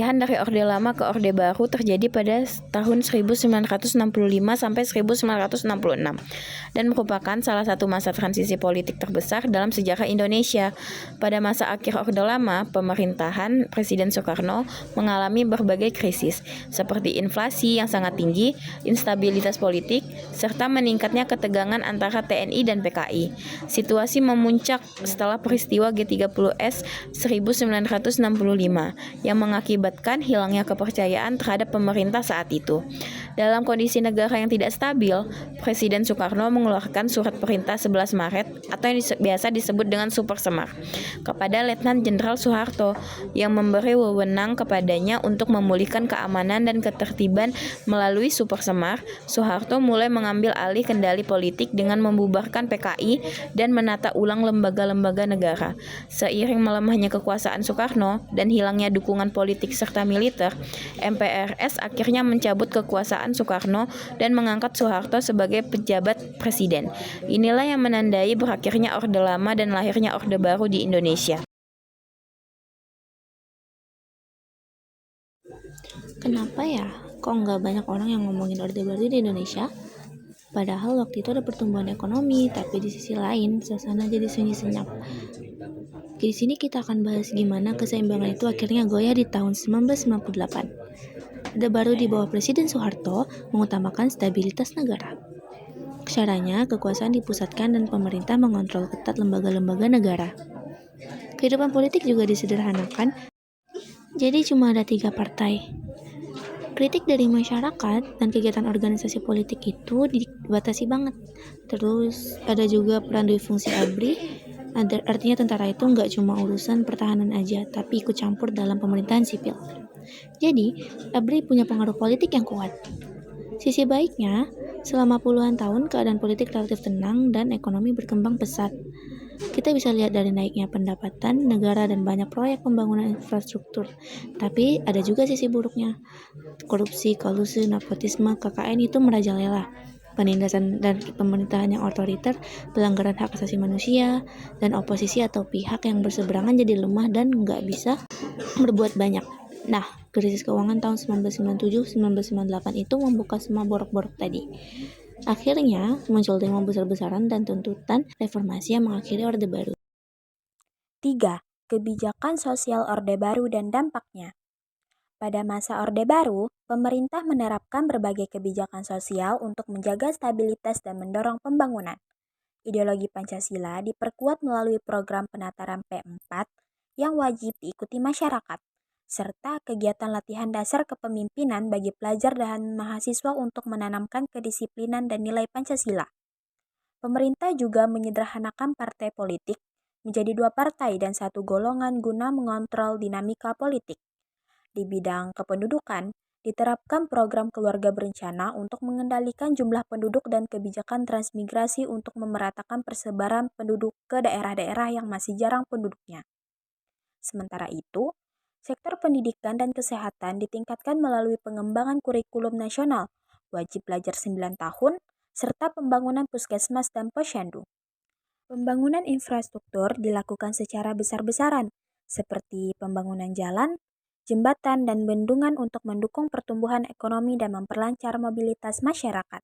Perpindahan dari Orde Lama ke Orde Baru terjadi pada tahun 1965 sampai 1966 dan merupakan salah satu masa transisi politik terbesar dalam sejarah Indonesia. Pada masa akhir Orde Lama, pemerintahan Presiden Soekarno mengalami berbagai krisis seperti inflasi yang sangat tinggi, instabilitas politik, serta meningkatnya ketegangan antara TNI dan PKI. Situasi memuncak setelah peristiwa G30S 1965 yang mengakibatkan hilangnya kepercayaan terhadap pemerintah saat itu. Dalam kondisi negara yang tidak stabil, Presiden Soekarno mengeluarkan surat perintah 11 Maret atau yang biasa disebut dengan Super Semar kepada Letnan Jenderal Soeharto yang memberi wewenang kepadanya untuk memulihkan keamanan dan ketertiban. Melalui Super Semar, Soeharto mulai mengambil alih kendali politik dengan membubarkan PKI dan menata ulang lembaga-lembaga negara. Seiring melemahnya kekuasaan Soekarno dan hilangnya dukungan politik serta militer, MPRS akhirnya mencabut kekuasaan Soekarno dan mengangkat Soeharto sebagai pejabat presiden. Inilah yang menandai berakhirnya Orde Lama dan lahirnya Orde Baru di Indonesia. Kenapa ya? Kok nggak banyak orang yang ngomongin Orde Baru di Indonesia? Padahal waktu itu ada pertumbuhan ekonomi, tapi di sisi lain suasana jadi sunyi senyap. Di sini kita akan bahas gimana keseimbangan itu akhirnya goyah di tahun 1998. Orde Baru di bawah Presiden Soeharto mengutamakan stabilitas negara. Caranya, kekuasaan dipusatkan dan pemerintah mengontrol ketat lembaga-lembaga negara. Kehidupan politik juga disederhanakan, jadi cuma ada 3 partai. Kritik dari masyarakat dan kegiatan organisasi politik itu dibatasi banget. Terus ada juga peran dui fungsi ABRI, artinya tentara itu nggak cuma urusan pertahanan aja, tapi ikut campur dalam pemerintahan sipil. Jadi, ABRI punya pengaruh politik yang kuat. Sisi baiknya, selama puluhan tahun keadaan politik relatif tenang dan ekonomi berkembang pesat. Kita bisa lihat dari naiknya pendapatan negara dan banyak proyek pembangunan infrastruktur. Tapi ada juga sisi buruknya. Korupsi, kolusi, nepotisme, KKN itu merajalela. Penindasan dan pemerintahan yang otoriter, pelanggaran hak asasi manusia, dan oposisi atau pihak yang berseberangan jadi lemah dan nggak bisa berbuat banyak. Nah, krisis keuangan tahun 1997-1998 itu membuka semua borok-borok tadi. Akhirnya, muncul demo besar-besaran dan tuntutan reformasi yang mengakhiri Orde Baru. 3. Kebijakan sosial Orde Baru dan dampaknya. Pada masa Orde Baru, pemerintah menerapkan berbagai kebijakan sosial untuk menjaga stabilitas dan mendorong pembangunan. Ideologi Pancasila diperkuat melalui program penataran P4 yang wajib diikuti masyarakat, serta kegiatan latihan dasar kepemimpinan bagi pelajar dan mahasiswa untuk menanamkan kedisiplinan dan nilai Pancasila. Pemerintah juga menyederhanakan partai politik menjadi 2 partai dan 1 golongan guna mengontrol dinamika politik. Di bidang kependudukan, diterapkan program keluarga berencana untuk mengendalikan jumlah penduduk dan kebijakan transmigrasi untuk memeratakan persebaran penduduk ke daerah-daerah yang masih jarang penduduknya. Sementara itu, sektor pendidikan dan kesehatan ditingkatkan melalui pengembangan kurikulum nasional, wajib belajar 9 tahun, serta pembangunan puskesmas dan posyandu. Pembangunan infrastruktur dilakukan secara besar-besaran, seperti pembangunan jalan, jembatan, dan bendungan untuk mendukung pertumbuhan ekonomi dan memperlancar mobilitas masyarakat.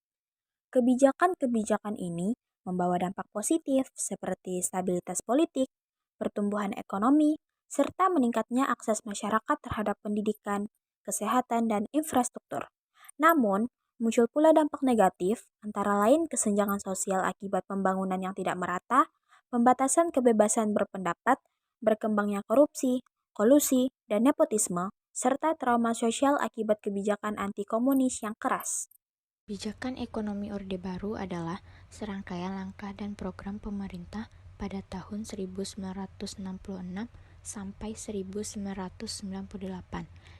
Kebijakan-kebijakan ini membawa dampak positif seperti stabilitas politik, pertumbuhan ekonomi, serta meningkatnya akses masyarakat terhadap pendidikan, kesehatan, dan infrastruktur. Namun, muncul pula dampak negatif, antara lain kesenjangan sosial akibat pembangunan yang tidak merata, pembatasan kebebasan berpendapat, berkembangnya korupsi, kolusi, dan nepotisme, serta trauma sosial akibat kebijakan anti-komunis yang keras. Kebijakan ekonomi Orde Baru adalah serangkaian langkah dan program pemerintah pada tahun 1966 sampai 1998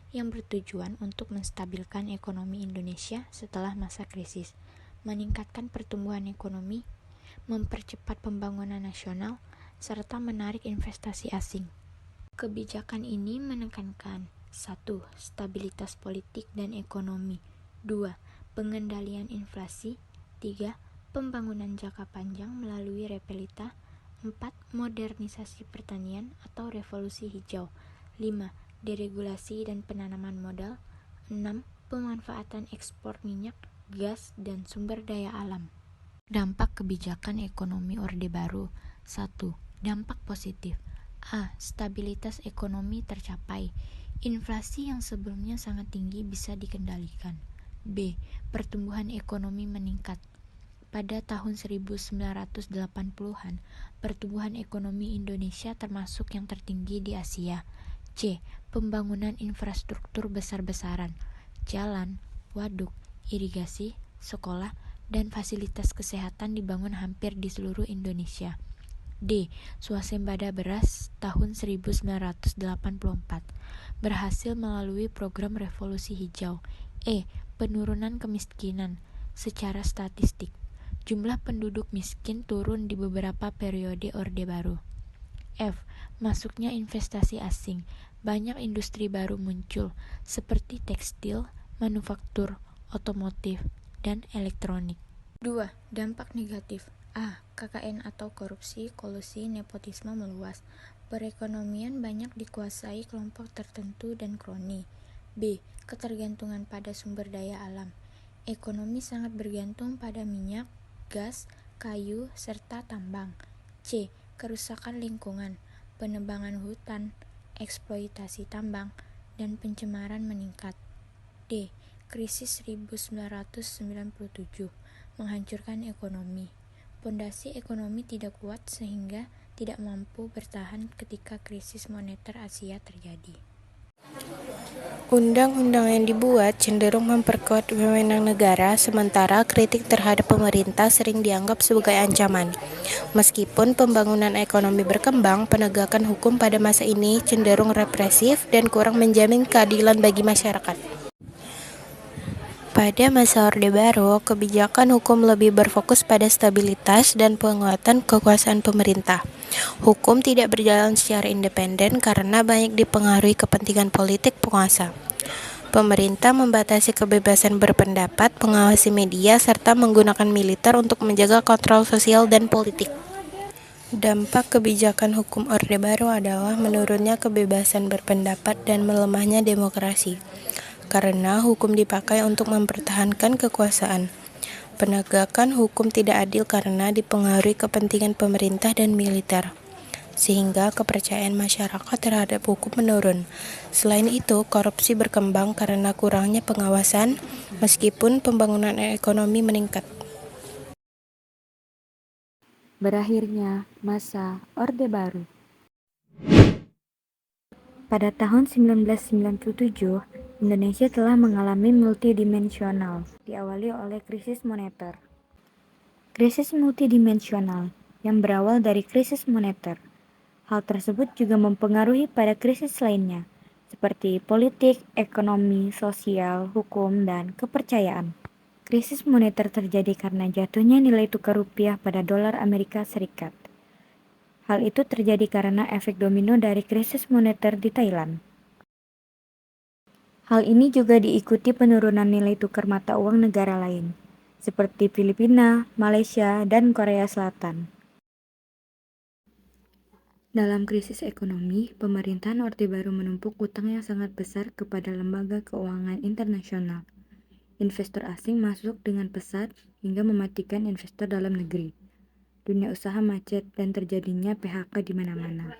yang bertujuan untuk menstabilkan ekonomi Indonesia setelah masa krisis, meningkatkan pertumbuhan ekonomi, mempercepat pembangunan nasional, serta menarik investasi asing. Kebijakan ini menekankan 1. Stabilitas politik dan ekonomi, 2. Pengendalian inflasi, 3. Pembangunan jangka panjang melalui repelita, 4. Modernisasi pertanian atau revolusi hijau, 5. deregulasi dan penanaman modal. 6. Pemanfaatan ekspor minyak, gas, dan sumber daya alam. Dampak kebijakan ekonomi Orde Baru. 1. Dampak positif. A. Stabilitas ekonomi tercapai. Inflasi yang sebelumnya sangat tinggi bisa dikendalikan. B. Pertumbuhan ekonomi meningkat. Pada tahun 1980-an, pertumbuhan ekonomi Indonesia termasuk yang tertinggi di Asia. C. Pembangunan infrastruktur besar-besaran, jalan, waduk, irigasi, sekolah, dan fasilitas kesehatan dibangun hampir di seluruh Indonesia. D. Swasembada beras tahun 1984 berhasil melalui program revolusi hijau. E. Penurunan kemiskinan secara statistik. Jumlah penduduk miskin turun di beberapa periode Orde Baru. F. Masuknya investasi asing. Banyak industri baru muncul, seperti tekstil, manufaktur, otomotif, dan elektronik. 2. Dampak negatif. A. KKN atau korupsi, kolusi, nepotisme meluas. Perekonomian banyak dikuasai kelompok tertentu dan kroni. B. Ketergantungan pada sumber daya alam. Ekonomi sangat bergantung pada minyak, gas, kayu, serta tambang. C. Kerusakan lingkungan, penebangan hutan, eksploitasi tambang, dan pencemaran meningkat. D. Krisis 1997 menghancurkan ekonomi. Pondasi ekonomi tidak kuat sehingga tidak mampu bertahan ketika krisis moneter Asia terjadi. Undang-undang yang dibuat cenderung memperkuat wewenang negara, sementara kritik terhadap pemerintah sering dianggap sebagai ancaman. Meskipun pembangunan ekonomi berkembang, penegakan hukum pada masa ini cenderung represif dan kurang menjamin keadilan bagi masyarakat. Pada masa Orde Baru, kebijakan hukum lebih berfokus pada stabilitas dan penguatan kekuasaan pemerintah. Hukum tidak berjalan secara independen karena banyak dipengaruhi kepentingan politik penguasa. Pemerintah membatasi kebebasan berpendapat, mengawasi media, serta menggunakan militer untuk menjaga kontrol sosial dan politik. Dampak kebijakan hukum Orde Baru adalah menurunnya kebebasan berpendapat dan melemahnya demokrasi, karena hukum dipakai untuk mempertahankan kekuasaan. Penegakan hukum tidak adil karena dipengaruhi kepentingan pemerintah dan militer, sehingga kepercayaan masyarakat terhadap hukum menurun. Selain itu, korupsi berkembang karena kurangnya pengawasan, meskipun pembangunan ekonomi meningkat. Berakhirnya masa Orde Baru. Pada tahun 1997, Indonesia telah mengalami multidimensional, diawali oleh krisis moneter. Krisis multidimensional yang berawal dari krisis moneter. Hal tersebut juga mempengaruhi pada krisis lainnya, seperti politik, ekonomi, sosial, hukum, dan kepercayaan. Krisis moneter terjadi karena jatuhnya nilai tukar rupiah pada dolar Amerika Serikat. Hal itu terjadi karena efek domino dari krisis moneter di Thailand. Hal ini juga diikuti penurunan nilai tukar mata uang negara lain, seperti Filipina, Malaysia, dan Korea Selatan. Dalam krisis ekonomi, pemerintahan Orde Baru menumpuk utang yang sangat besar kepada lembaga keuangan internasional. Investor asing masuk dengan pesat hingga mematikan investor dalam negeri. Dunia usaha macet dan terjadinya PHK di mana-mana.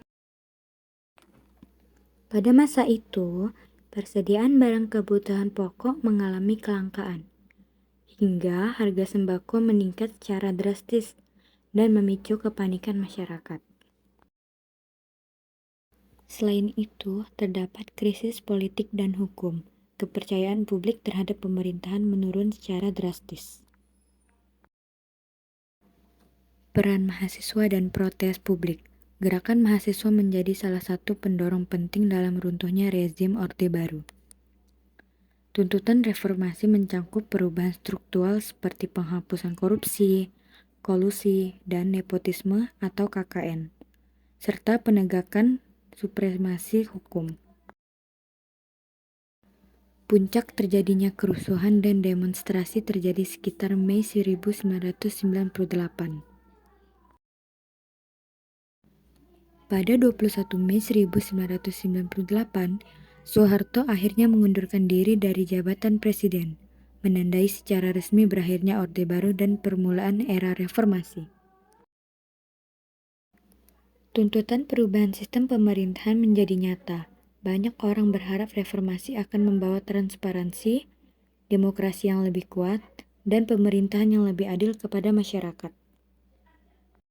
Pada masa itu, persediaan barang kebutuhan pokok mengalami kelangkaan, hingga harga sembako meningkat secara drastis dan memicu kepanikan masyarakat. Selain itu, terdapat krisis politik dan hukum. Kepercayaan publik terhadap pemerintahan menurun secara drastis. Peran mahasiswa dan protes publik. Gerakan mahasiswa menjadi salah satu pendorong penting dalam runtuhnya rezim Orde Baru. Tuntutan reformasi mencangkup perubahan struktural seperti penghapusan korupsi, kolusi, dan nepotisme atau KKN, serta penegakan supremasi hukum. Puncak terjadinya kerusuhan dan demonstrasi terjadi sekitar Mei 1998. Pada 21 Mei 1998, Soeharto akhirnya mengundurkan diri dari jabatan presiden, menandai secara resmi berakhirnya Orde Baru dan permulaan era reformasi. Tuntutan perubahan sistem pemerintahan menjadi nyata. Banyak orang berharap reformasi akan membawa transparansi, demokrasi yang lebih kuat, dan pemerintahan yang lebih adil kepada masyarakat.